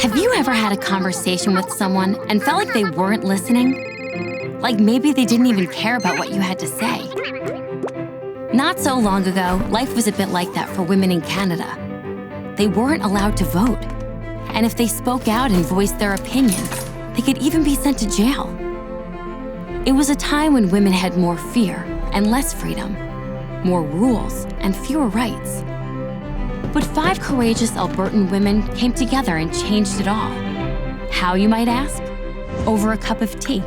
Have you ever had a conversation with someone and felt like they weren't listening? Like maybe they didn't even care about what you had to say? Not so long ago, life was a bit like that for women in Canada. They weren't allowed to vote. And if they spoke out and voiced their opinions, they could even be sent to jail. It was a time when women had more fear and less freedom, more rules and fewer rights. But 5 courageous Albertan women came together and changed it all. How, you might ask? Over a cup of tea.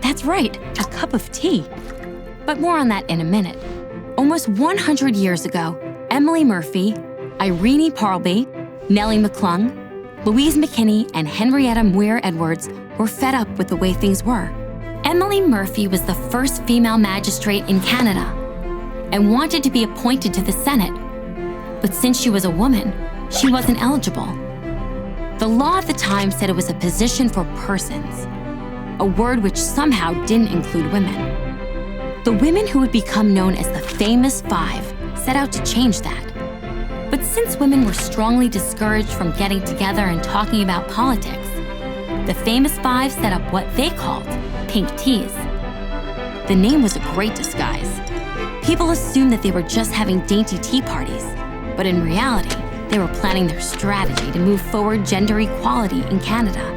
That's right, a cup of tea. But more on that in a minute. Almost 100 years ago, Emily Murphy, Irene Parlby, Nellie McClung, Louise McKinney, and Henrietta Muir Edwards were fed up with the way things were. Emily Murphy was the first female magistrate in Canada and wanted to be appointed to the Senate. But since she was a woman, she wasn't eligible. The law at the time said it was a position for persons, a word which somehow didn't include women. The women who would become known as the Famous Five set out to change that. But since women were strongly discouraged from getting together and talking about politics, the Famous Five set up what they called pink teas. The name was a great disguise. People assumed that they were just having dainty tea parties, but in reality, they were planning their strategy to move forward gender equality in Canada.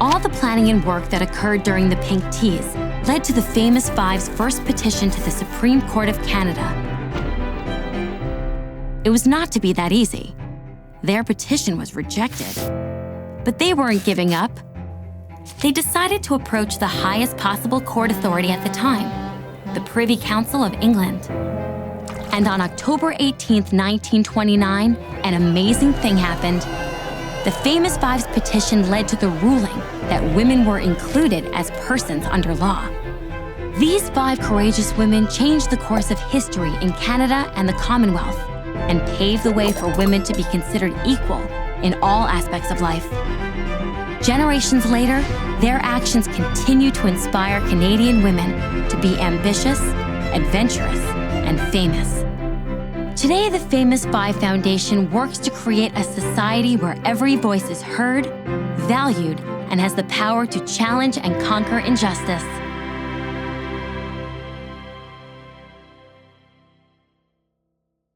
All the planning and work that occurred during the pink teas led to the Famous Five's first petition to the Supreme Court of Canada. It was not to be that easy. Their petition was rejected. But they weren't giving up. They decided to approach the highest possible court authority at the time, the Privy Council of England. And on October 18, 1929, an amazing thing happened. The Famous Five's petition led to the ruling that women were included as persons under law. These 5 courageous women changed the course of history in Canada and the Commonwealth and paved the way for women to be considered equal in all aspects of life. Generations later, their actions continue to inspire Canadian women to be ambitious, adventurous, and famous. Today, the Famous Five Foundation works to create a society where every voice is heard, valued, and has the power to challenge and conquer injustice.